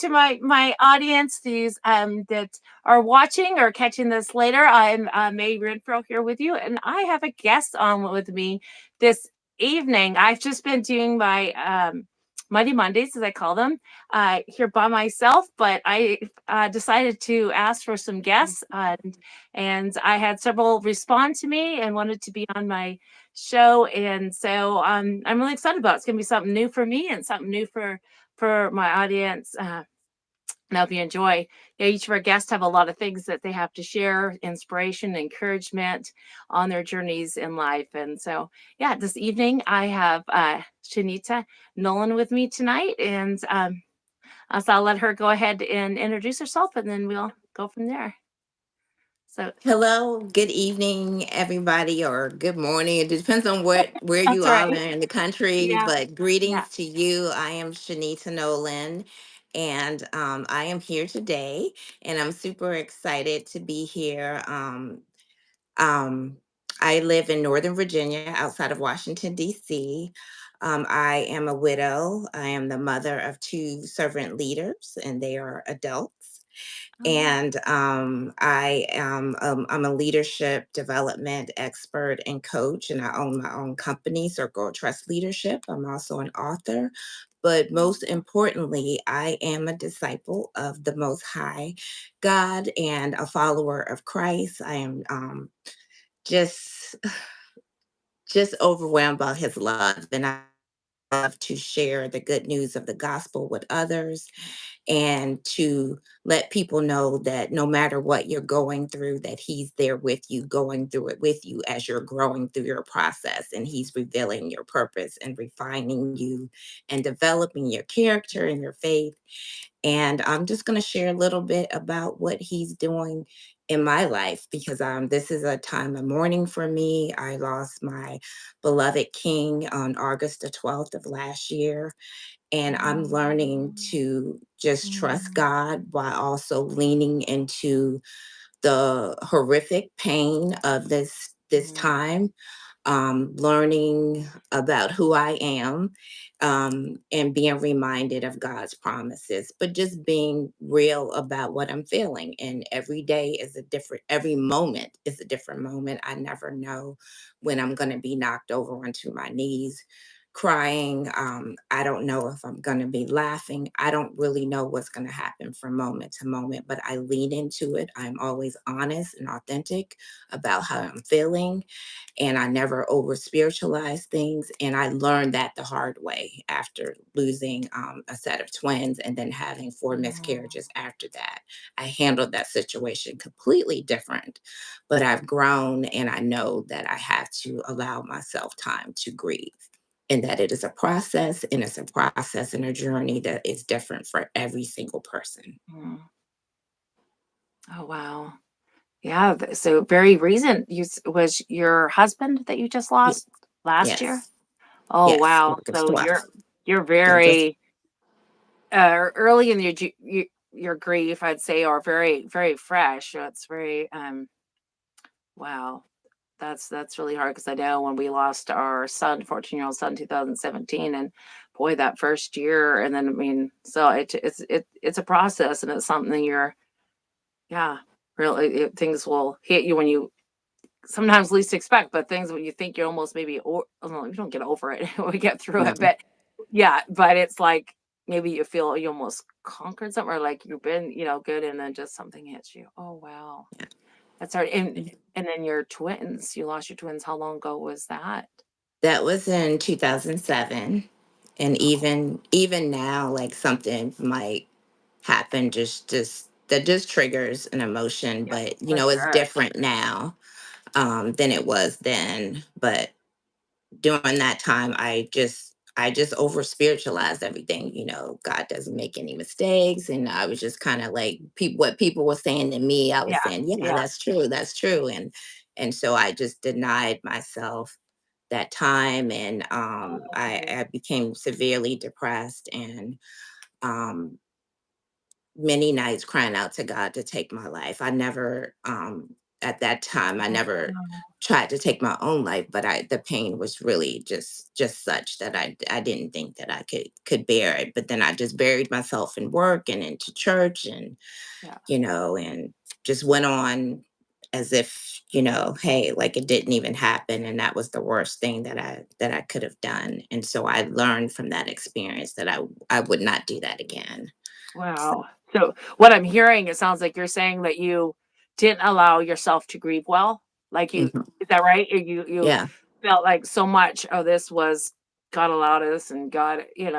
to my audience, these that are watching or catching this later. I'm Mae Renfroe here with you, and I have a guest on with me this evening. I've just been doing my Monday Mondays, as I call them, here by myself, but I decided to ask for some guests, and I had several respond to me and wanted to be on my show, and so I'm really excited about it. It's going to be something new for me and something new for my audience. And I hope you enjoy. Each of our guests have a lot of things that they have to share, inspiration, encouragement on their journeys in life. And so, yeah, this evening I have Shanita Nolan with me tonight, and so I'll let her go ahead and introduce herself, and then we'll go from there. So Hello, good evening, everybody, or good morning. It depends on where you that's are right. in the country. Yeah, But yeah. greetings to you. I am Shanita Nolan, and I am here today, and I'm super excited to be here. Um, I live in Northern Virginia, outside of Washington D.C. I am a widow. I am the mother of two servant leaders, and they are adults. Oh, And I'm a leadership development expert and coach, and I own my own company, Circle of Trust Leadership. I'm also an author, but most wow. importantly, I am a disciple of the Most High God and a follower of Christ. I am just just overwhelmed by His love, and I love to share the good news of the gospel with others and to let people know that no matter what you're going through, that he's there with you, going through it with you as you're growing through your process, and he's revealing your purpose and refining you and developing your character and your faith. And I'm just going to share a little bit about what he's doing in my life, because this is a time of mourning for me. I lost my beloved king on August the 12th of last year, and I'm learning Um, to just trust mm, God while also leaning into the horrific pain of this mm, time, learning about who I am, and being reminded of God's promises, but just being real about what I'm feeling. And every day is a different, every moment is a different moment. I never know when I'm going to be knocked over onto my knees crying. I don't know if I'm going to be laughing. I don't really know what's going to happen from moment to moment, but I lean into it. I'm always honest and authentic about how I'm feeling, and I never over spiritualize things. And I learned that the hard way after losing a set of twins and then having four mm. miscarriages after that. I handled that situation completely different, but I've grown, and I know that I have to allow myself time to grieve. And that it is a process, and it's a process and a journey that is different for every single person. Mm. Oh, wow. Yeah, so very recent. Was your husband that you just Ye- lost last year? Yes, Oh, yes, wow. August So 12th. you're Yeah, just very early in your grief, I'd say, or very fresh. So it's very wow. That's really hard because I know when we lost our son, 14-year-old son, 2017, and boy, that first year, and then I mean, so it's a process, and it's something you're yeah, really things will hit you when you sometimes least expect, but things when you think you're almost maybe or well, you don't get over it, we get through no. it, but yeah, but it's like maybe you feel you almost conquered something or like you've been, good, and then just something hits you. Oh wow. That's hard. And then your twins, you lost your twins. How long ago was that? That was in 2007. And Oh, even now, like, something might happen, just that just triggers an emotion, yeah, but for it's sure. different now than it was then. But during that time, I just over spiritualized everything. God doesn't make any mistakes, and I was just kind of like, what people were saying to me, I was Yeah, saying, yeah, yeah. that's true. And so I just denied myself that time, and Oh, I became severely depressed, and many nights crying out to God to take my life. I never at that time, I never Wow. tried to take my own life, but the pain was really just such that I didn't think that I could bear it. But then I just buried myself in work and into church, and Yeah. and just went on as if, hey, like it didn't even happen, and that was the worst thing that I could have done. And so I learned from that experience that I would not do that again. So, Wow. So what I'm hearing, it sounds like you're saying that you didn't allow yourself to grieve well. Like you, mhm, is that right? You yeah, felt like so much of this was God allowed this and God, yeah,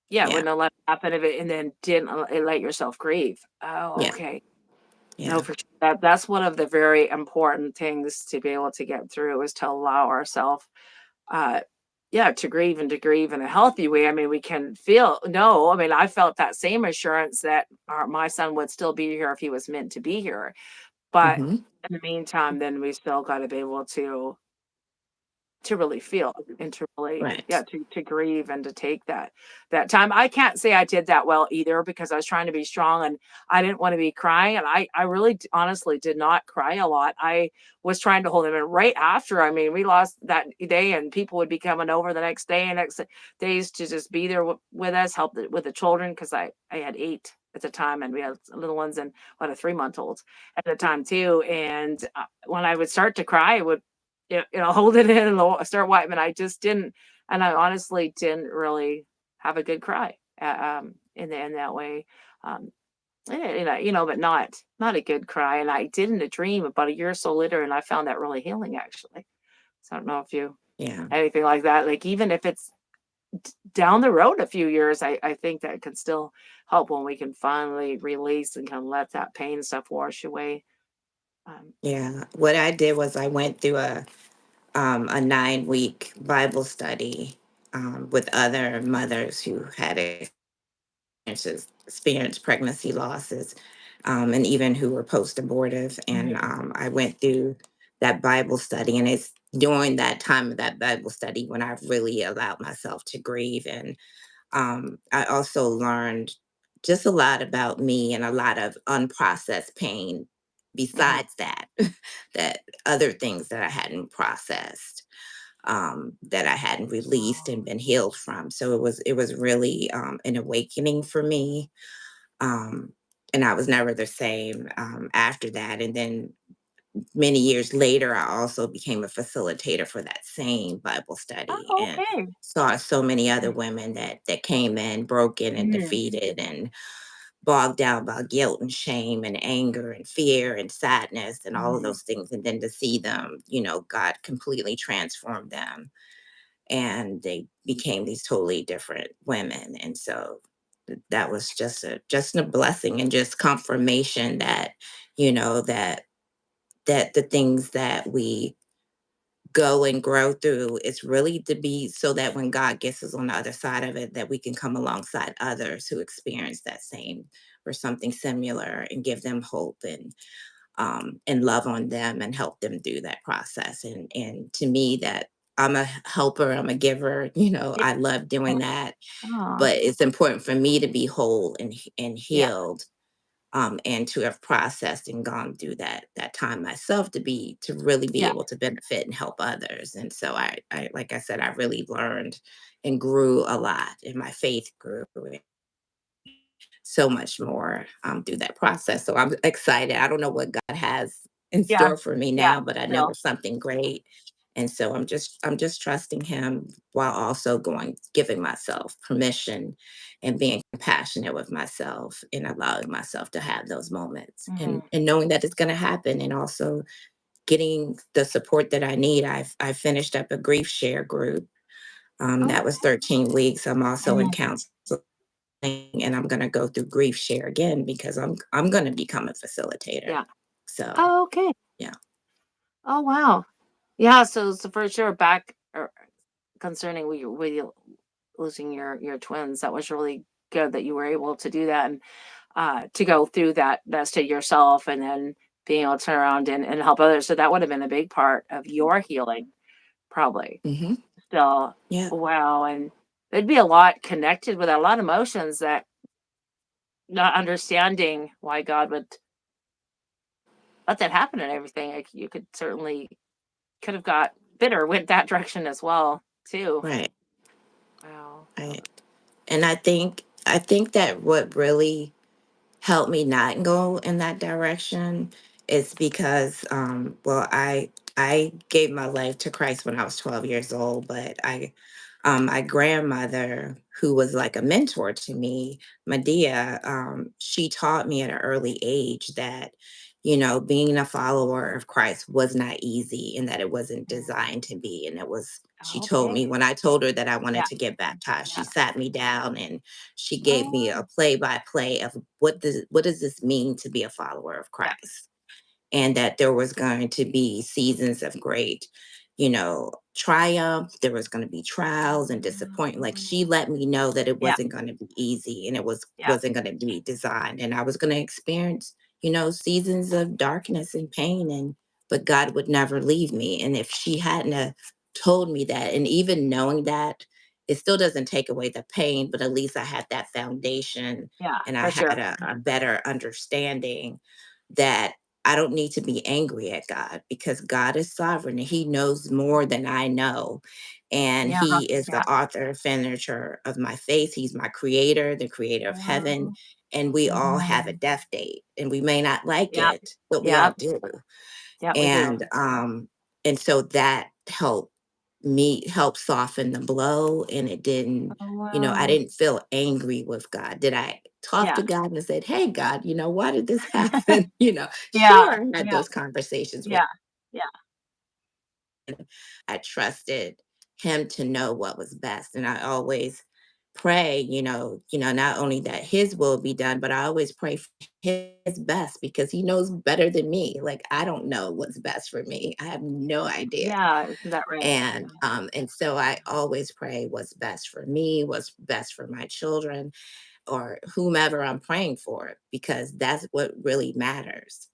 yeah, wouldn't have let it happen if it, and then didn't let yourself grieve. Oh, yeah, okay. No, yeah, for sure. That's one of the very important things to be able to get through is to allow ourselves uh, yeah, to grieve in a healthy way. I mean, we can feel no, I mean, I felt that same assurance that my son would still be here if he was meant to be here. But hmm, in the meantime, then we still got to be able to really feel and to really right, yeah, to grieve and to take that time. I can't say I did that well either because I was trying to be strong and I didn't want to be crying and I really honestly did not cry a lot. I was trying to hold him in right after. I mean, we lost that day and people would be coming over the next day and next days to just be there with us, help with the children because I had 8 at the time and we had little ones and what a 3-month-old at the time too. And when I would start to cry, it would hold it in and start wiping. I just didn't, and I honestly didn't really have a good cry in that way. Um, but not a good cry. And I did in a dream about a year or so later, and I found that really healing actually. So I don't know if you yeah, anything like that. Like even if it's down the road a few years, I think that could still help when we can finally release and kind of let that pain and stuff wash away. Um, yeah. What I did was I went through a 9-week Bible study with other mothers who had experienced pregnancy losses, and even who were post abortive. And mhm, I went through that Bible study, and it's during that time of that Bible study when I really allowed myself to grieve. And I also learned just a lot about me and a lot of unprocessed pain mhm. besides that, that other things that I hadn't processed, that I hadn't released and been healed from. So it was really an awakening for me, um, and I was never the same after that. And then many years later, I also became a facilitator for that same Bible study, Oh, and okay. saw so many other Okay. women that came in broken and Mhm, defeated and bogged down by guilt and shame and anger and fear and sadness and all of mhm. those things. And then to see them, God completely transformed them, and they became these totally different women. And so that was just a blessing and just confirmation that, that the things that we go and grow through, it's really to be so that when God gets us on the other side of it, that we can come alongside others who experience that same or something similar, and give them hope, and love on them and help them through that process. And to me, that I'm a helper, I'm a giver, Yeah. I love doing that. Aw. But it's important for me to be whole and Yeah, healed, and to have processed and gone through that time myself to really be yeah, able to benefit and help others. And so I like I said, I really learned and grew a lot, and my faith grew so much more through that process. So I'm excited. I don't know what God has in yeah, store for me yeah, now, but I know no, it's something great. And so I'm just trusting him while also giving myself permission and being compassionate with myself and allowing myself to have those moments, and mhm. and knowing that it's going to happen, and also getting the support that I need. I finished up a grief share group. That Oh, was 13 weeks. I'm also in mhm, counseling, and I'm going to go through grief share again because I'm going to become a facilitator. yeah. So, Oh, okay. yeah. Oh, wow. Yeah, so for sure back concerning with you losing your twins, that was really good that you were able to do that and, to go through that state yourself and then being able to turn around and help others, so that would have been a big part of your healing, probably. Hmm. Still, Yeah. wow, and there'd be a lot connected with a lot of emotions that not understanding why God would let that happen and everything, like, you could certainly could have got bitter, went that direction as well, too. Right. Wow. Right. And I think that what really helped me not go in that direction is because well, I gave my life to Christ when I was 12 years old, but I my grandmother, who was like a mentor to me, Medea, she taught me at an early age that, being a follower of Christ was not easy and that it wasn't Mm. designed to be. And she told Okay. me when I told her that I wanted Yeah, to get baptized, she yeah. sat me down and she gave me a Oh, play by play of what does this mean to be a follower of yeah, Christ, and that there was going to be seasons of great, triumph. There was going to be trials and disappointment. Like, she mm, let me know that it yeah, wasn't going to be easy and it yeah, wasn't going to be designed, and I was going to experience, seasons of darkness and pain, and but God would never leave me. And if she hadn't have told me that, and even knowing that, it still doesn't take away the pain, but at least I had that foundation yeah, and I for had sure. a better understanding that I don't need to be angry at God because God is sovereign and He knows more than I know. And Yeah, He is yeah. the author and finisher of my faith. He's my creator, the creator of heaven. Mhm, And we all have a mhm. death date. And we may not like Yeah, it, but we all yeah, do. yeah, we do. And so that help soften the blow, and it didn't, Oh, I wow. didn't feel angry with God. Did I talk to Yeah. God and said, "Hey God, why did this happen?" Yeah, Sure, I had yeah, those conversations with yeah, yeah, him. I trusted him to know what was best. And I always pray, not only that his will be done, but I always pray for his best because he knows better than me. Like, I don't know what's best for me. I have no idea. yeah, isn't that right? And so I always pray what's best for me, what's best for my children, or whomever I'm praying for, because that's what really matters.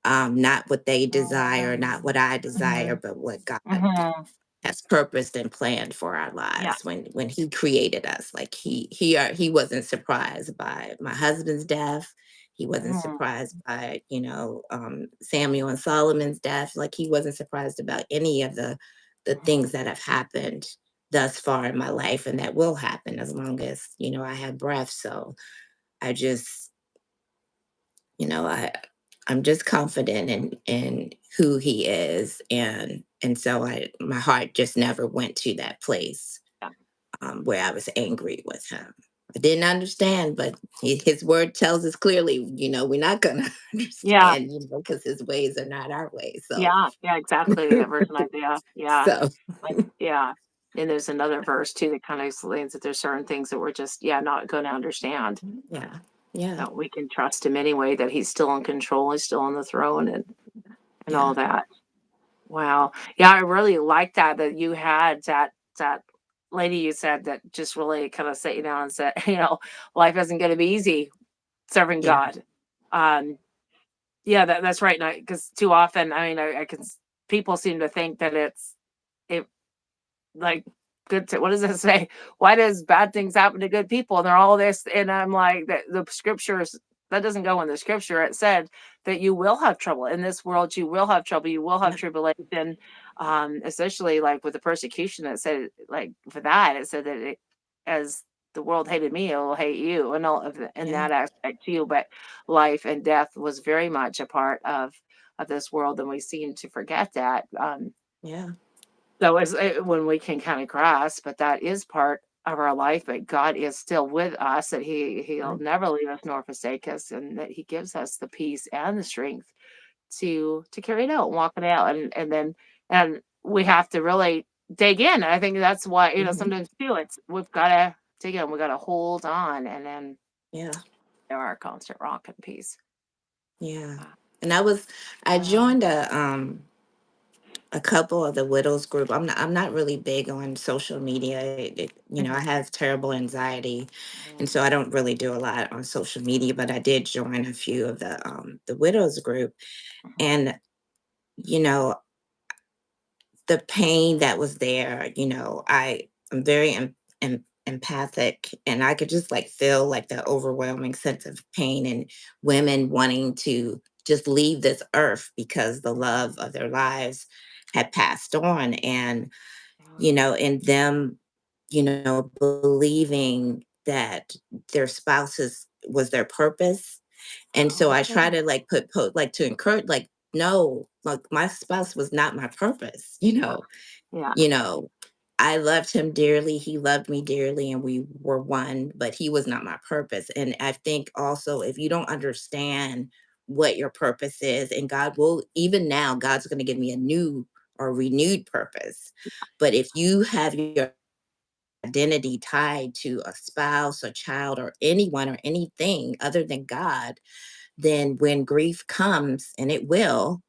Not what they desire, not what I desire, Mhm, but what God mhm, has purposed and planned for our yeah, lives when He created us. Like, he wasn't surprised by my husband's death. He wasn't mhm, surprised by, Samuel and Solomon's death. Like, he wasn't surprised about any of the mhm. things that have happened thus far in my life and that will happen as long as, I have breath. So I just, you know, I I'm just confident in who he is, and so my heart just never went to that place Yeah, where I was angry with him. I didn't understand, but his word tells us clearly, we're not gonna yeah, understand, because his ways are not our ways. So, yeah, yeah, exactly, that version idea, yeah, so like, yeah, and there's another verse too that kinda explains that there's certain things that we're just, yeah, not gonna understand, yeah, yeah, that we can trust him anyway, that he's still in control, he's still on the throne and all yeah, that. Wow. Yeah, I really like that you had that lady you said that just really kinda set you down and said, "Life isn't gonna be easy serving yeah, God." Um, yeah, that's right, because too often, I mean, I can s people seem to think that it like, good to what does it say? Why does bad things happen to good people? And they're all this, and I'm like, the scriptures that doesn't go in the scripture. It said that you will have trouble in this world. You will have trouble. You will have yeah, tribulation. Especially like with the persecution. It said like for that, it said that as the world hated me, it will hate you, and all of in yeah, that aspect too. But life and death was very much a part of this world, and we seem to forget that. yeah, So as when we can kind of grasp, but that is part of our life, but God is still with us, that He'll right, never leave us nor forsake us, and that He gives us the peace and the strength to carry it out and walk it out, and we have to really dig in. I think that's why mhm, sometimes too it's we've got to dig in, we got to hold on, and then yeah, there are constant rock and peace. yeah. Uh, And I Wow. joined a couple of the widows group. I'm not really big on social media. I have terrible anxiety, and Mhm, so I don't really do a lot on social media. But I did join a few of the widows group, mhm, and you know the pain that was there. I'm very empathic, and I could just like feel like the overwhelming sense of pain and women wanting to just leave this earth because the love of their lives had passed on. And and them, believing that their spouses was their purpose. And so I try Okay. to like like to encourage, like, no, like my spouse was not my purpose, Yeah. Yeah. you know, I loved him dearly. He loved me dearly, and we were one, but he was not my purpose. And I think also, if you don't understand what your purpose is, and God will, even now, God's going to give me a new or renewed purpose. But if you have your identity tied to a spouse, a child, or anyone or anything other than God, then when grief comes, and it will,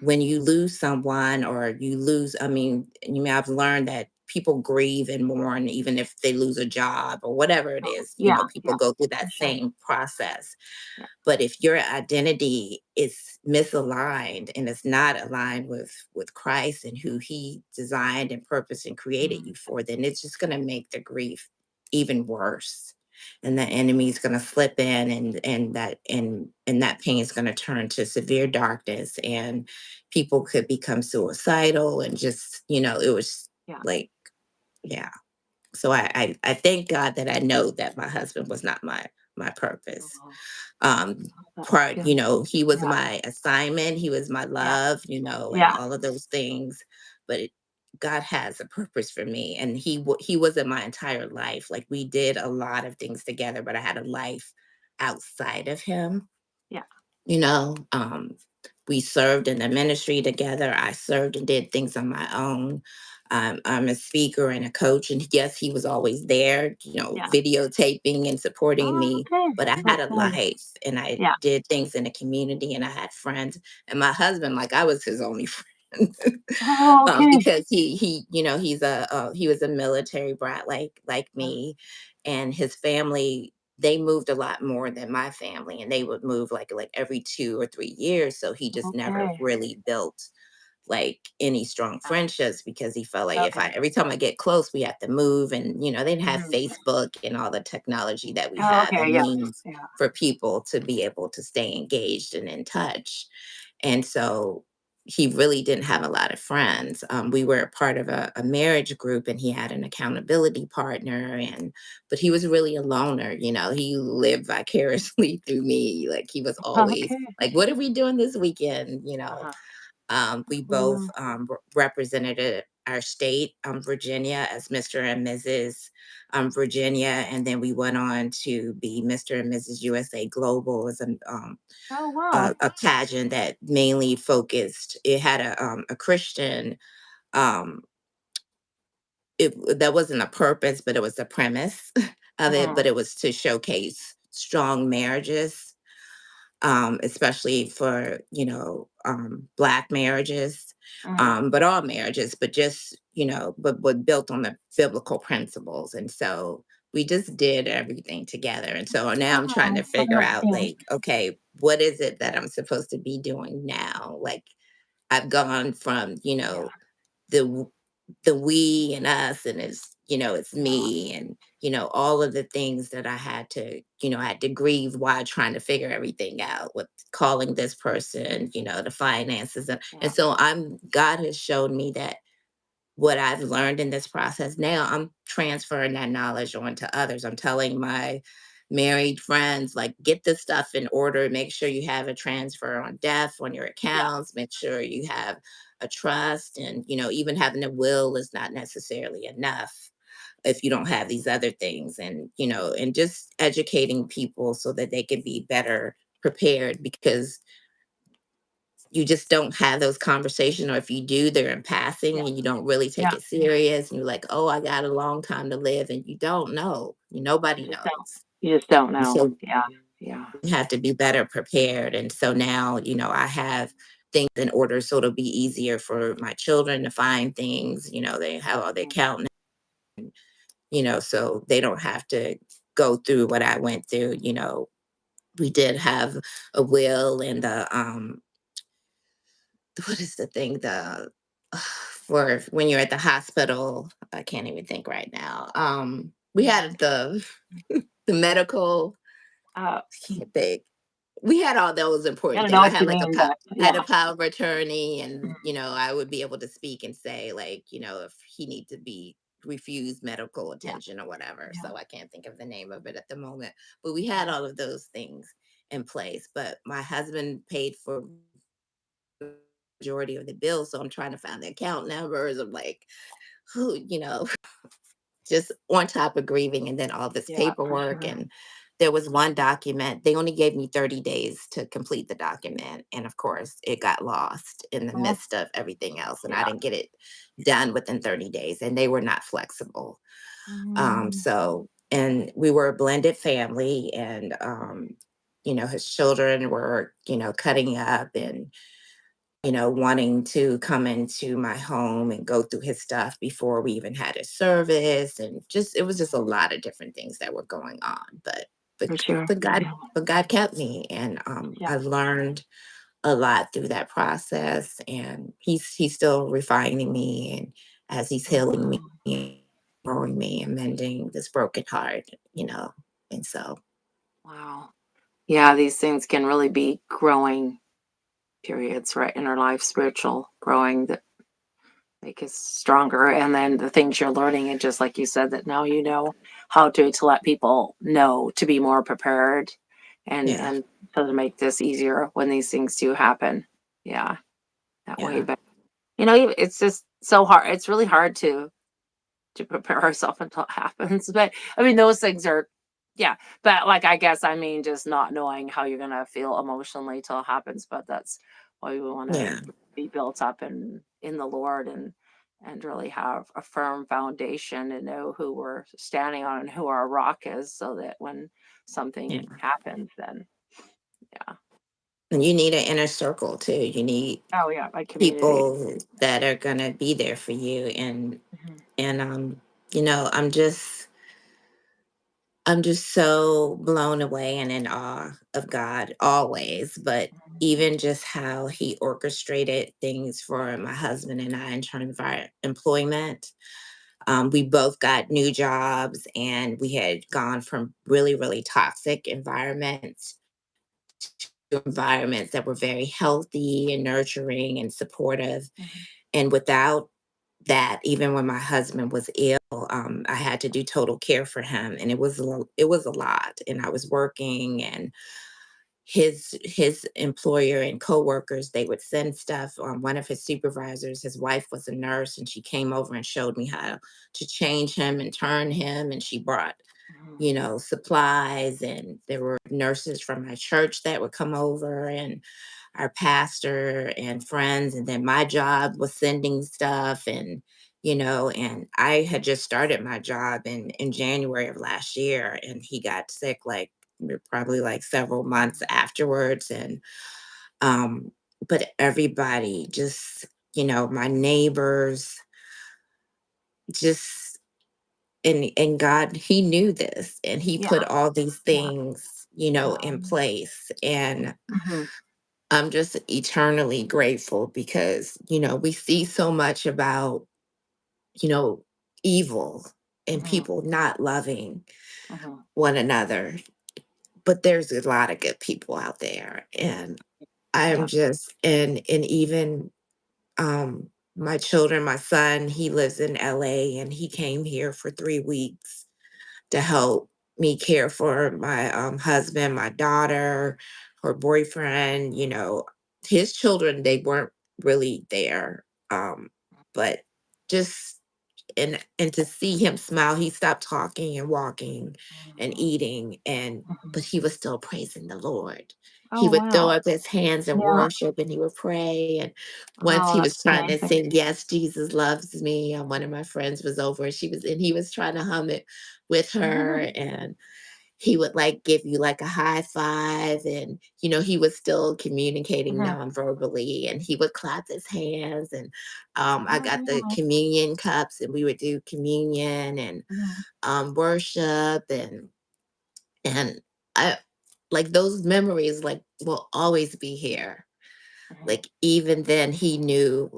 when you lose someone or you lose, I mean, I've learned that people grieve and mourn even if they lose a job or whatever it Oh, is. yeah. People Yeah. go through For that sure. same process. Yeah. But if your identity is misaligned and it's not aligned with Christ and who he designed and purposed and created Mm. you for, then it's just going to make the grief even worse. And the enemy is going to slip in, and that pain is going to turn to severe darkness, and people could become suicidal, and just, it was Yeah. like, yeah. So I thank God that I know that my husband was not my purpose. Oh, um that's good. he was Yeah. my assignment, he was my Yeah. love, and Yeah. all of those things. But God has a purpose for me, and he wasn't my entire life. Like, we did a lot of things together, but I had a life outside of him. Yeah. you know um we served in the ministry together. I served and did things on my own. I'm a speaker and a coach, and yes, he was always there, Yeah. videotaping and supporting Oh, me. okay. But I had That's a good. life, and I Yeah. did things in the community, and I had friends. And my husband, like, I was his only friend. Oh, okay. Because he was a military brat, like me. And his family, they moved a lot more than my family, and they would move like every 2 or 3 years. So he just never Okay. really built like any strong Ah, friendships, because he felt like, if I okay. every time I get close, we have to move. And they didn't have Mhm. Facebook and all the technology that we Oh, have, okay. and Yeah. means Yeah. for people to be able to stay engaged and in touch. And so he really didn't have a lot of friends. We were a part of a marriage group, and he had an accountability partner, but he was really a loner. He lived vicariously through me. Like, he was always Okay. like, "What are we doing this weekend?" Uh-huh. We both Mm. represented our state, Virginia, as Mr. and Mrs. Virginia, and then we went on to be Mr. and Mrs. USA Global, as Oh, wow. a pageant that mainly focused. It had a Christian. Um, that wasn't a purpose, but it was the premise of it. Mhm. But it was to showcase strong marriages, especially for black marriages, Mhm. but all marriages, but just but built on the biblical principles. And so we just did everything together. And so now I'm trying to Oh, figure out, blessing. like, okay, what is it that I'm supposed to be doing now? Like, I've gone from Yeah. the the we and us, and it's Yeah. me, and all of the things that I had to grieve while trying to figure everything out, with calling this person, the finances. And Yeah. so God has shown me that what I've learned in this process, now I'm transferring that knowledge on to others. I'm telling my married friends, like, get this stuff in order, make sure you have a transfer on death on your Yeah. accounts, make sure you have a trust. And even having a will is not necessarily enough if you don't have these other things. And and just educating people so that they can be better prepared, because you just don't have those conversations, or if you do, they're in passing, Yeah. and you don't really take Yeah. it serious, and you're like, "Oh, I got a long time to live," and you don't know. You Nobody just don't. knows. You just don't And know. so Yeah. Yeah. you have to be better prepared. And so now, I have things in order, so it'll be easier for my children to find things. They have all the Mm. account, so they don't have to go through what I went through. We did have a will, and what is the thing, for when you're at the hospital, I can't even think right now. We Mhm. had the medical, Uh, I can't think. we had all those I important don't know things. I what had you like a mean, but I had yeah. a power of attorney, and Mhm. I would be able to speak and say, like, if he need to be refused medical Yeah, attention or whatever. yeah. So I can't think of the name of it at the moment. But we had Mhm. all of those things in place. But my husband paid for majority of the bills, so I'm trying to find the account numbers. I'm like, who, just on top of grieving, and then all this Yeah, for paperwork. sure. And there was one document, they only gave me 30 days to complete the document, and of course it got lost in the Oh, midst of everything else, and I yeah. didn't get it done within 30 days, and they were not flexible. Mm, And we were a blended family, and his children were cutting up, and wanting to come into my home and go through his stuff before we even had a service. And just, it was just a lot of different things that were going on. But, for sure. but God, Yeah, but God kept me. And yeah. I learned a lot through that process. And he's still refining me. And as he's healing Mhm. me, growing me and mending this broken heart. And so, Wow. Yeah, these things can really be growing periods, right, in our life, spiritual growing that make us stronger. And then the things you're learning, and just like you said, that now you know how to let people know to be more prepared yeah, and so to make this easier when these things do happen. Yeah, that way. yeah, But it's just so hard. It's really hard to prepare ourselves until it happens. But I mean, those things are, yeah. But like, I guess, I mean, just not knowing how you're gonna feel emotionally till it happens. But that's why we want to yeah, be built up in the Lord and really have a firm foundation and know who we're standing on and who our rock is, so that when something yeah. happens, then yeah. And you need an inner circle too. You need Oh yeah, like community. people that are gonna be there for you. and Mhm, and you know i'm just I'm just so blown away and in awe of God always, but mhm, even just how he orchestrated things for my husband and I in terms of our employment. We both got new jobs, and we had gone from really, really toxic environments to environments that were very healthy and nurturing and supportive. mhm, And without that, even when my husband was ill, I had to do total care for him, and it was a lot. And I was working, and his employer and coworkers, they would send stuff. One of his supervisors, his wife was a nurse, and she came over and showed me how to change him and turn him. And she brought mhm, supplies, and there were nurses from my church that would come over, and our pastor and friends. And then my job was sending stuff. And I had just started my job in January of last year, and he got sick like probably like several months afterwards. And um but everybody just, my neighbors, just, and God, he knew this, and he yeah, put all these yeah, things, yeah. in place. And Mhm, I'm just eternally grateful because, we see so much about, you know, evil and mhm, people not loving mhm. one another. But there's a lot of good people out there. And I'm Yeah. just, and even my children, my son, he lives in LA, and he came here for 3 weeks to help me care for my husband, my daughter, her boyfriend. His children, they weren't really there. But just, and to see him smile, he stopped talking and walking and Mhm, eating, and mhm. but he was still praising the Lord. He Oh, would throw wow. up his hands and Yeah. worship, and he would pray. And once Oh, he that's was trying to amazing. sing, "Yes, Jesus loves me," and one of my friends was over, and he was trying to hum it with her. And he would like give you like a high five. And he was still communicating Mhm. non-verbally, and he would clap his hands. And I Oh, got the wow. communion cups, and we would do communion and Mhm, worship. And I, like, those memories, like, will always be here. mhm. Like, even then, he knew,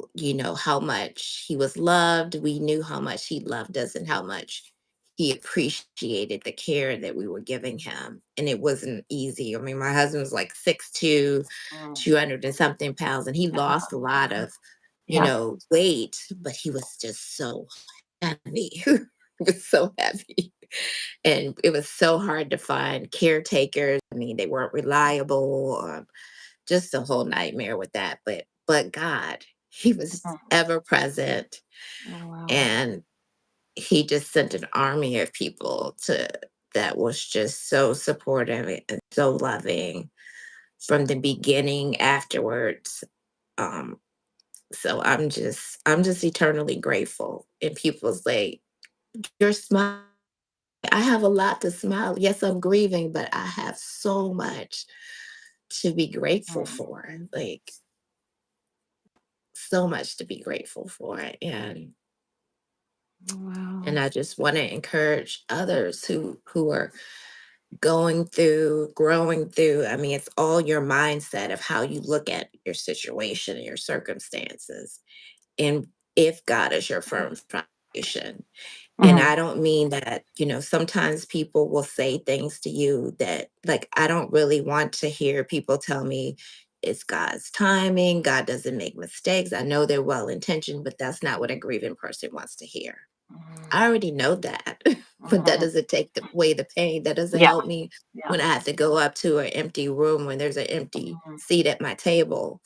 how much he was loved. We knew how much he loved us and how much he appreciated the care that we were giving him. And it wasn't easy. I mean, my husband was like 6'2", Mm. 200 and something pounds, and he lost a lot of, Yeah. weight, but he was just so heavy. He was so heavy. And it was so hard to find caretakers. I mean, they weren't reliable, just a whole nightmare with that. But God, he was Mhm. ever present, Oh, wow. and he just sent an army of people to that was just so supportive and so loving from the beginning afterwards. Um, so I'm just eternally grateful. And people's like, you're smiling. I have a lot to smile. Yes, I'm grieving, but I have so much to be grateful Mm. for. Like, so much to be grateful for. And Wow. I just want to encourage others who are going through, growing through. I mean, it's all your mindset of how you look at your situation and your circumstances. And if God is your firm foundation. And Mhm. I don't mean that, sometimes people will say things to you that, like, I don't really want to hear people tell me it's God's timing. God doesn't make mistakes. I know they're well intentioned, but that's not what a grieving person wants to hear. I Mhm. already know that, but that Mhm. doesn't take away the pain. That doesn't Yeah. help me Yeah. when I have to go up to an empty room, when there's an empty Mhm. seat at my table,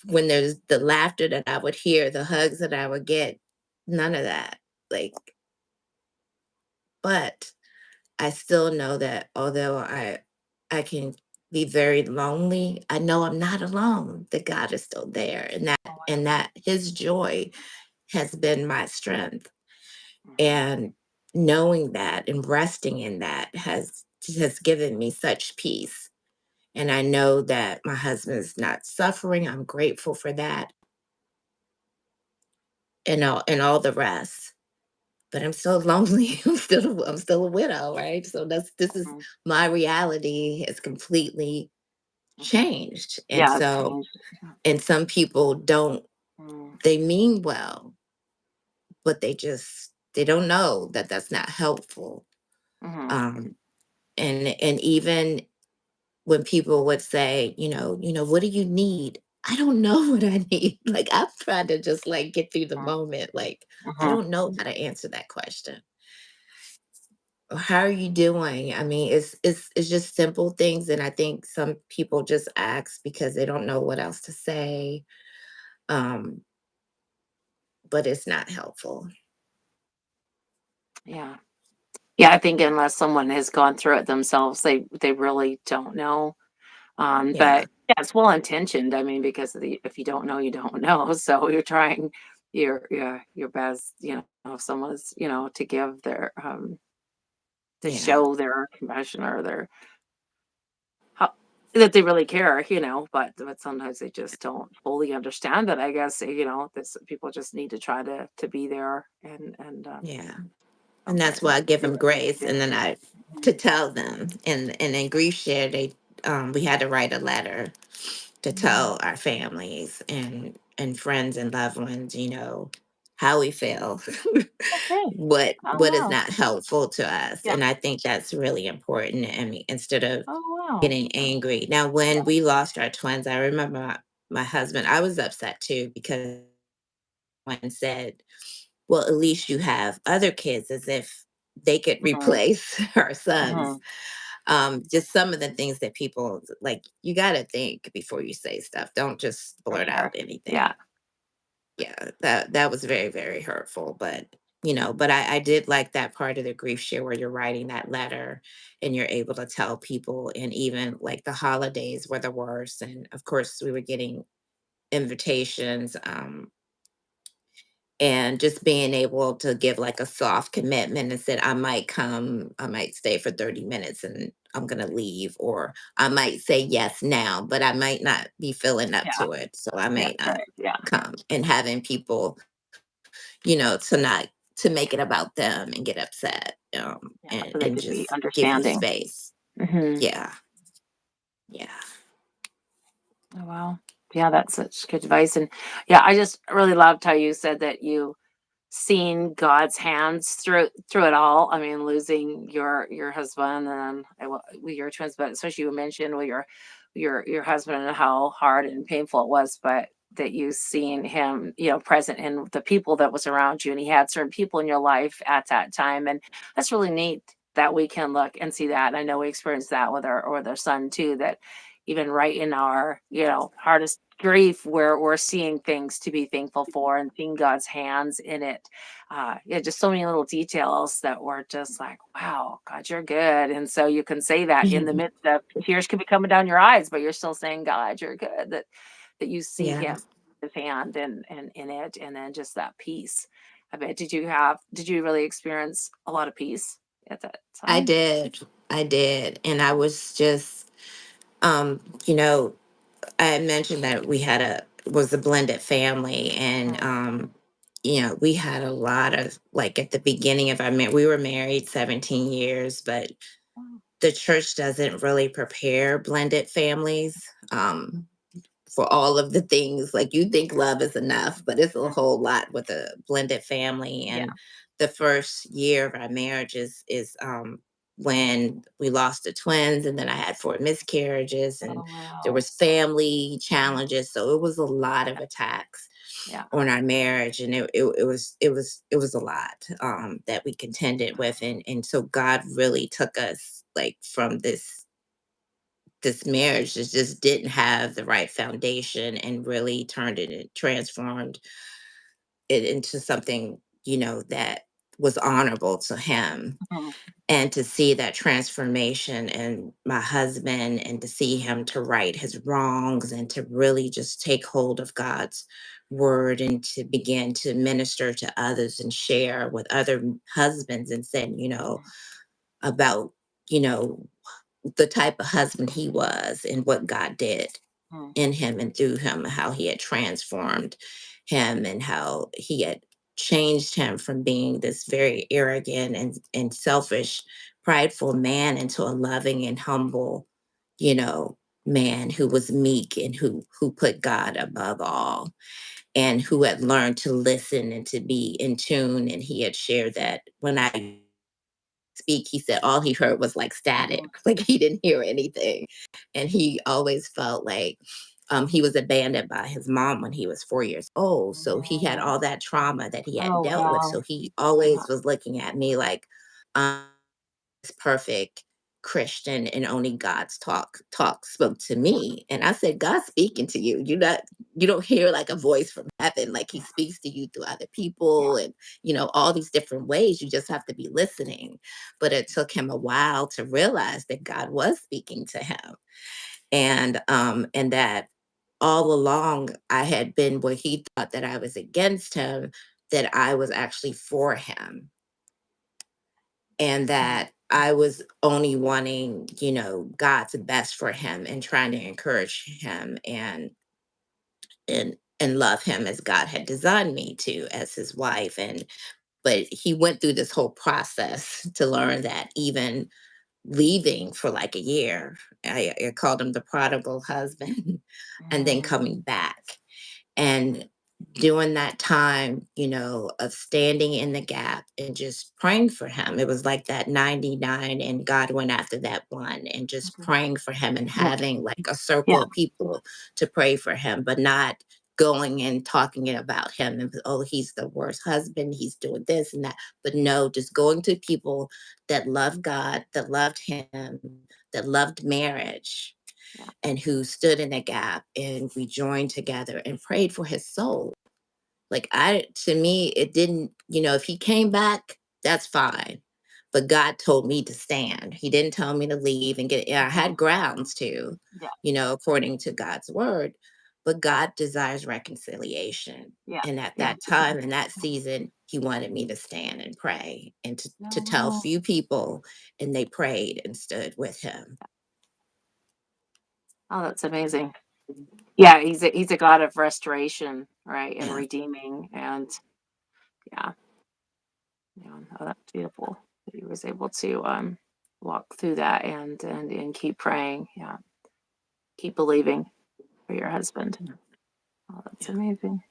when there's the laughter that I would hear, the hugs that I would get, none of that. Like, but I still know that although I can be very lonely, I know I'm not alone, that God is still there, and Oh, that his joy has been my strength. wow. Mhm. And knowing that and resting in that has given me such peace. And I know that my husband's not suffering. I'm grateful for that, and all the rest. But I'm still lonely. I'm still a widow, right? So this is Mhm. my reality has completely Mhm. changed. And Yeah, it's so, changed. Yeah. and some people don't, Mm. they mean well, but they don't know that that's not helpful. Mhm. Um, and even when people would say, what do you need? I don't know what I need. Like, I'm trying to just like get through the moment. Like, I Mhm. don't know how to answer that question. Or how are you doing? I mean, it's just simple things, and I think some people just ask because they don't know what else to say. Um, but it's not helpful. Yeah. Yeah, I think unless someone has gone through it themselves, they really don't know. Yeah, But yeah, it's well intentioned. I mean, because if you don't know, you don't know. So you're trying your best, if someone's, to give their to yeah, show their compassion or their how that they really care, but sometimes they just don't fully understand that. I guess, this people just need to try to be there and yeah. And that's sometimes why I give do them what they can grace, do. and then I Mhm. to tell them. And in grief share, we had to write a letter to Mhm. tell our families and friends and loved ones, how we feel, Okay. Oh, what is wow. not helpful to us. Yeah. And I think that's really important. I mean, instead of Oh, wow. getting angry. Now, Yeah. when we lost our twins, I remember my husband, I was upset too, because one said, well, at least you have other kids, as if they could Mhm. replace our sons. Mhm. Just some of the things that people like, you got to think before you say stuff. Don't just For blurt sure. out anything. Yeah. Yeah, that was very, very hurtful. But I did like that part of the grief share where you're writing that letter and you're able to tell people. And even like the holidays were the worst. And of course, we were getting invitations. And just being able to give like a soft commitment and said, I might come, I might stay for 30 minutes and I'm going to leave, or I might say yes now, but I might not be feeling up Yeah. to it. So I Yeah. may not Right. Yeah. come. And having people, to make it about them and get upset, Yeah. and, So they and could be just give you understanding. space. Mhm. Yeah. Yeah. Oh, wow. Yeah, that's such good advice. And yeah, I just really loved how you said that you seeing God's hands through it all. I mean, losing your husband, and with your twins, but especially you mentioned with your husband and how hard and painful it was, but that you seen him, present in the people that was around you, and he had certain people in your life at that time, and that's really neat that we can look and see that. And I know we experienced that with our son too. That even right in our hardest grief, where we're seeing things to be thankful for and seeing God's hands in it. Yeah, just so many little details that were just like, wow, God, you're good. And so you can say that in the Mhm. midst of tears could be coming down your eyes, but you're still saying, God, you're good. That you see Yeah, him, his hand and in it, and then just that peace. I bet did you really experience a lot of peace at that I time? did. I did. And I was just, you know, I had mentioned that we had was a blended family, and Mm, we had a lot of, like, at the beginning of our marriage, we were married 17 years, but mm, the church doesn't really prepare blended families. For all of the things, like, you think love is enough, but it's a mm, whole lot with a blended family. yeah. And the first year of our marriage is when we lost the twins, and then I had four miscarriages, and Oh there wow. was family Mm, challenges, so it was a lot of yeah. attacks Yeah. on our marriage, and it was a lot that we contended with. And so God really took us, like, from this marriage that just didn't have the right foundation, and really transformed it into something, that was honorable to him. Mhm, And to see that transformation in my husband, and to see him to right his wrongs, and to really just take hold of God's word, and to begin to minister to others and share with other husbands, and said, about, you know, the type of husband he was, and what God did mm, in him and through him, how he had transformed him, and how he had changed him from being this very arrogant and selfish, prideful man, into a loving and humble, you know, man who was meek, and who put God above all, and who had learned to listen and to be in tune. And he had shared that when I speak, he said all he heard was like static, mhm. like he didn't hear anything. And he always felt like he was abandoned by his mom when he was 4 years old. So he had Mm. all that trauma that he hadn't Oh, dealt with. wow. So he Yeah. always was looking at me like, this perfect Christian, and only God's talk spoke to me. And I said, God's speaking to you. You don't hear like a voice from heaven. Like, he speaks to you through other people, Yeah. and all these different ways. You just have to be listening. But it took him a while to realize that God was speaking to him. And that all along I had been where he thought that I was against him, that I was actually for him, and Mhm, that I was only wanting, God's best for him, and trying to encourage him, and love him as God had designed me to, as his wife. And but he went through this whole process to learn that, even leaving for like a year, I called him the prodigal husband, and then mm, coming back. And during that time, of standing in the gap and just praying for him, it was like that 99, and God went after that one, and just mhm. praying for him, and Yeah. having like a Yeah. circle of people to pray for him, but not going and talking about him, and, oh, he's the worst husband, he's doing this and that. But no, just going to people that loved God, that loved him, that loved marriage, Yeah. and who stood in the gap, and we joined together and prayed for his soul. Like, to me, it didn't, if he came back, that's fine. But God told me to stand. He didn't tell me to leave and get, I Mhm. had grounds to, Yeah. according to God's word. But God desires reconciliation. Yeah. And at Yeah. that time, in that season, he wanted me to stand and pray, and to Oh, tell a wow. few people, and they prayed and stood with him. Oh, that's amazing. Yeah, he's a God of restoration, right, and Yeah. redeeming, and yeah, yeah. Oh, that's beautiful that he was able to walk through that and keep praying. Yeah, keep believing for your husband. Oh, that's Yeah. amazing.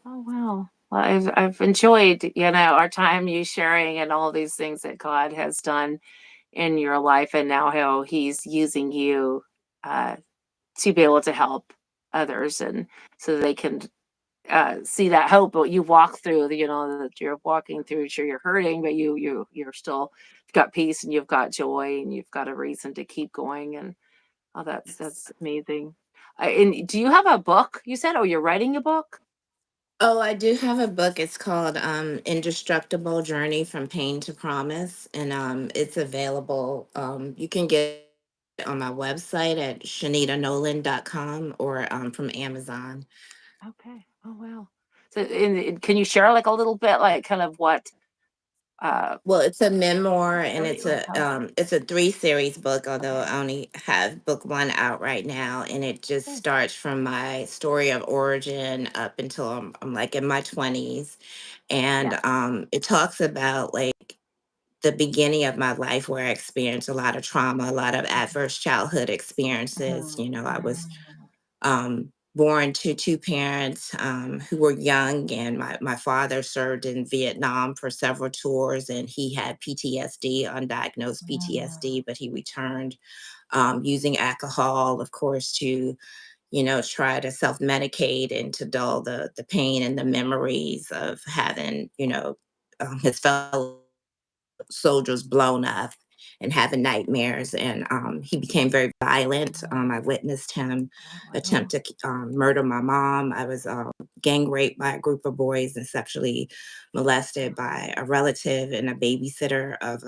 Oh, wow. Well, I've enjoyed, our time you sharing and all these things that God has done in your life and now how he's using you uh, to be able to help others and so they can see that hope but you walk through that you're walking through sure you're hurting but you're still you've got peace and you've got joy and you've got a reason to keep going and oh that's amazing. And do you have a book you said oh you're writing a book. Oh, I do have a book. It's called Indestructible Journey from Pain to Promise. And it's available. You can get it on my website at shanitanolan.com or from Amazon. Okay, oh wow. So can you share like a little bit like kind of what uh Well, it's a memoir and story that you want to tell. it's a three series book, although Okay. I only have book one out right now, and it just Okay. starts from my story of origin up until I'm like in my 20s, and Yeah. it talks about like the beginning of my life where I experienced a lot of trauma, a lot of adverse childhood experiences. Mhm, I was mhm. born to two parents who were young, and my father served in Vietnam for several tours, and he had PTSD, undiagnosed Mm, PTSD, but he returned using alcohol, of course, to try to self medicate and to dull the pain and the memories of having his fellow soldiers blown up and having nightmares. And he became very violent. I mm. witnessed him Oh, attempt wow. to murder my mom. I was gang raped by a group of boys and sexually molested by a relative and a babysitter of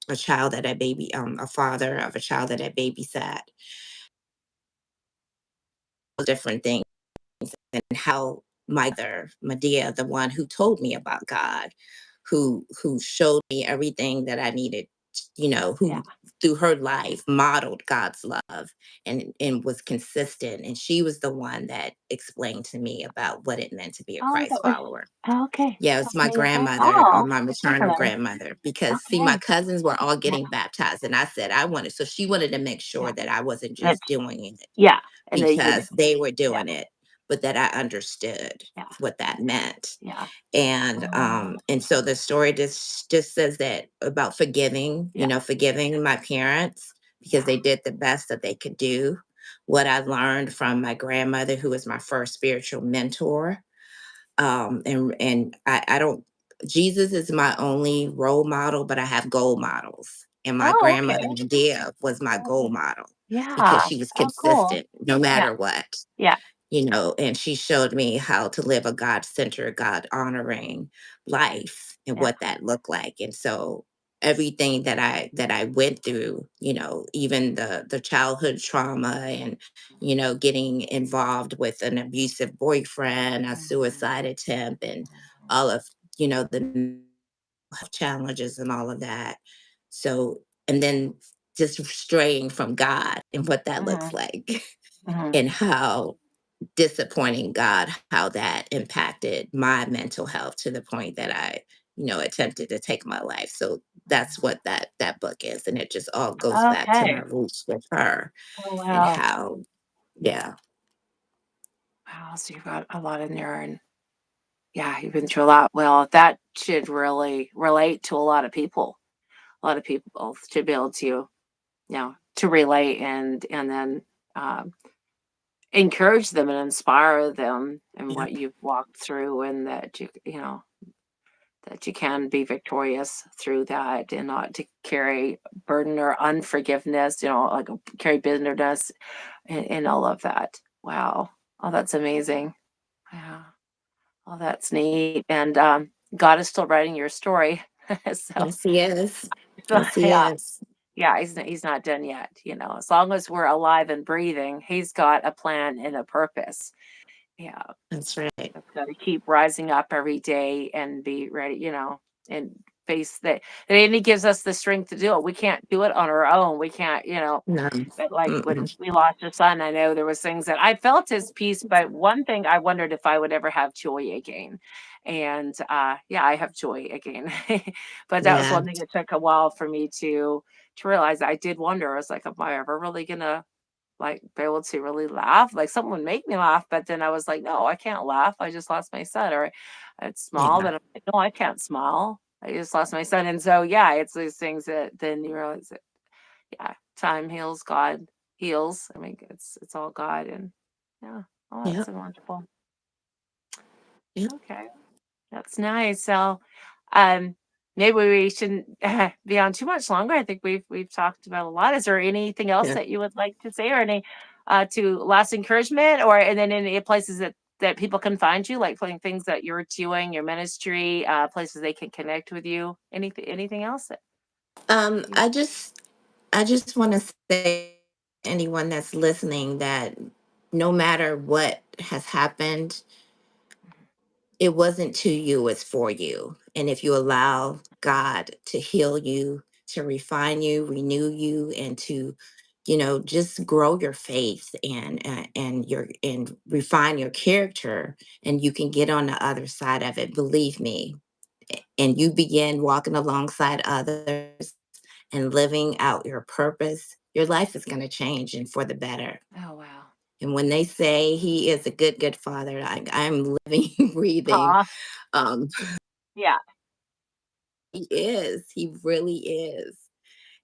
a child that I baby, a father of a child that I babysat. Different things and how my mother, Medea, the one who told me about God, who showed me everything that I needed, Yeah. who through her life modeled God's love and was consistent. And she was the one that explained to me about what it meant to be a Oh, Christ that was follower. oh, okay. Yeah, it's That's my amazing. grandmother, Oh, my that's maternal nice. grandmother, because see, my Okay. cousins were all Yeah, getting baptized, and I said I wanted, so she wanted to make yeah. sure that I wasn't That's just doing it yeah, and then you because they were yeah, doing it, but that I understood yeah, what that meant. yeah. And so the story just says that about forgiving, Yeah, forgiving my parents because yeah. they did the best that they could do. What I learned from my grandmother, who was my first spiritual mentor, and I don't, Jesus is my only role model, but I have goal models, and my Oh, okay. grandmother Medea was my goal Okay. model because Yeah. she was Oh, cool. consistent no Yeah, matter what. yeah, And she showed me how to live a God-centered, God-honoring life and yeah. what that looked like. And so everything that I went through, even the childhood trauma and getting involved with an abusive boyfriend, a Mhm, suicide attempt, and mhm. all of the health challenges and all of that. So, and then just straying from God and what that looks Mhm, like mhm. and how disappointing God, how that impacted my mental health to the point that I, attempted to take my life. So that's what that book is, and it just all goes back to my Okay. roots with her Oh, and wow. how, yeah, Wow, so you've got a lot in there and yeah, you've been through a lot. Well, that should really relate to a lot of people. A lot of people should be able to, to relate and then um, encourage them and inspire them in yeah, what you've walked through and that that you can be victorious through that and not to carry burden or unforgiveness, like carry bitterness and all of that. Wow. Oh, that's amazing. Yeah. Oh, that's neat. And God is still writing your story. so, yes, he is, so yes, he yeah. is. Yeah, he's not done yet, As long as we're alive and breathing, he's got a plan and a purpose. Yeah. That's right. Just gotta keep rising up every day and be ready, and face that and he gives us the strength to do it. We can't do it on our own. We can't, No, but like when mm-mm. we lost a son, I know there was things that I felt his peace, but one thing I wondered if I would ever have joy again. And yeah, I have joy again. but that was Yeah, one thing it took a while for me to realize I did wonder. I was like, am I ever really gonna like be able to really laugh. Like someone would make me laugh, but then I was like, no, I can't laugh. I just lost my son. Or it's small, Yeah. but I'm like, no, I can't smile. I just lost my son. And so yeah, it's these things that then you realize that yeah, time heals, God heals. I mean, it's all God and yeah. Oh, Yeah. that's wonderful. Yeah. Okay. That's nice. So, um, maybe we shouldn't be on too much longer. I think we've talked about a lot. Is there anything else Yeah. that you would like to say, or any to last encouragement, or and then any places that people can find you, like putting things that you're doing, your ministry, places they can connect with you. Anything else that you? I just want to say to anyone that's listening that no matter what has happened, it wasn't to you, it's for you. And if you allow God to heal you, to refine you, renew you, and to, just grow your faith and refine your character, and you can get on the other side of it. Believe me, and you begin walking alongside others and living out your purpose, your life is going to change and for the better. Oh wow. And when they say he is a good, good father, I'm living, breathing. Aw, Um, yeah, he is. He really is.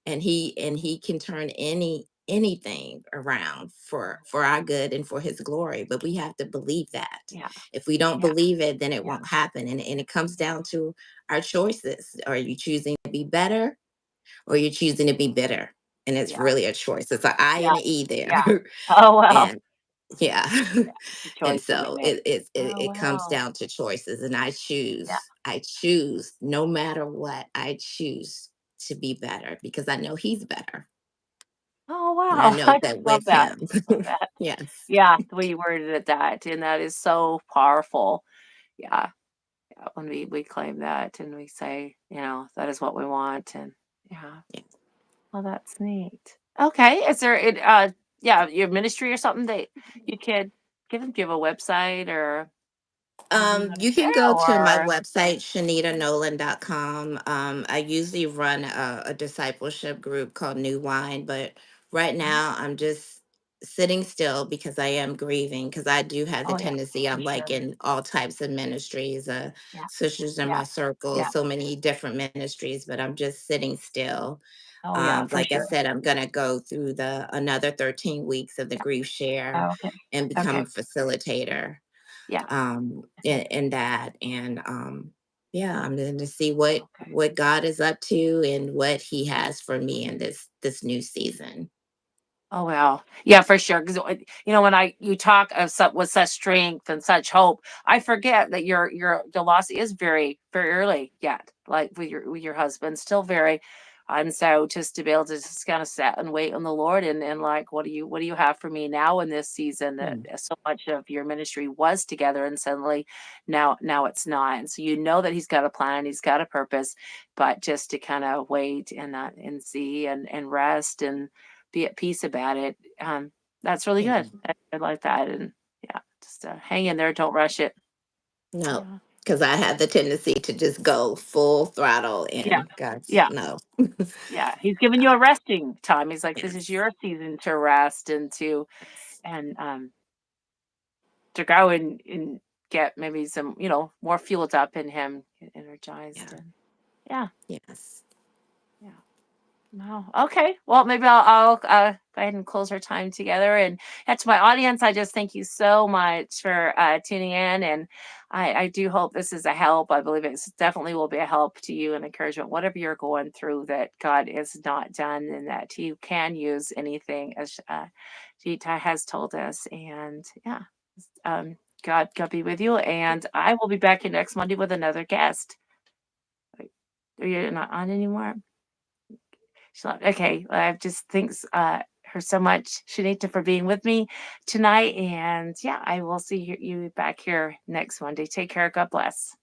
And he can turn anything around for our good and for his glory. But we have to believe that. yeah, If we don't yeah, believe it, then it yeah, won't happen. And it comes down to our choices. Are you choosing to be better, or you're choosing to be bitter? And it's yeah, really a choice. It's an I yeah, and an E yeah. there. Oh wow. And yeah. Yeah, it's a And choice that we so make. it Oh comes wow. down to choices, and I Yeah. choose. I choose no matter what. I choose to be better because I know he's better, Oh, and I wow. know I just that love with that. him. Love that. Yes. Yeah, the way you worded it that, and that is so powerful. Yeah, yeah, when we claim that and we say, that is what we want and yeah. Yeah. Well, that's neat. Okay, is there yeah, your ministry or something that you could give a website or anything you want to You can share go to my or website, ShanitaNolan.com. I usually run a discipleship group called New Wine, but right Mhm. now I'm just sitting still because I am grieving because I do have the Oh, yeah, tendency, for I'm like sure. in all types of ministries, Yeah, sisters in yeah, my circle, yeah. so many different ministries, but I'm just sitting still. Oh, yeah, for Like I sure. said, I'm gonna go through the another 13 weeks of the grief share Oh, okay. and become Okay. a facilitator Yeah. in that. And yeah, I'm going to see what Okay. what God is up to and what he has for me in this new season. Oh, wow. Yeah, for sure. Because when you talk of with such strength and such hope, I forget that your the loss is very, very early yet, like with your husband, still very. And so just to be able to just kind of sit and wait on the Lord and like, what do you have for me now in this season that Mm, so much of your ministry was together and suddenly now it's not. And so you know that he's got a plan, he's got a purpose, but just to kind of wait and see and rest and be at peace about it. That's really good. amen. I like that. And yeah, just hang in there. Don't rush it. No, Yeah. because I have the tendency to just go full throttle Yeah. and God's Yeah. no. Yeah. He's giving you a resting time. He's like, this is Yes. your season to rest and to go and get maybe some, more fueled up in him, get Yeah. energized. And yeah. Yes. Yeah. Wow. Okay. Well, maybe I'll go ahead and close our time together. And to my audience, I just thank you so much for tuning in. And I do hope this is a help. I believe it definitely will be a help to you and encouragement, whatever you're going through, that God is not done and that you can use anything as Gita has told us. And yeah, um, God be with you. And I will be back here next Monday with another guest. Wait, are you not on anymore? Okay, I just thanks her so much, Shanita, for being with me tonight. And yeah, I will see you back here next Monday. Take care. God bless.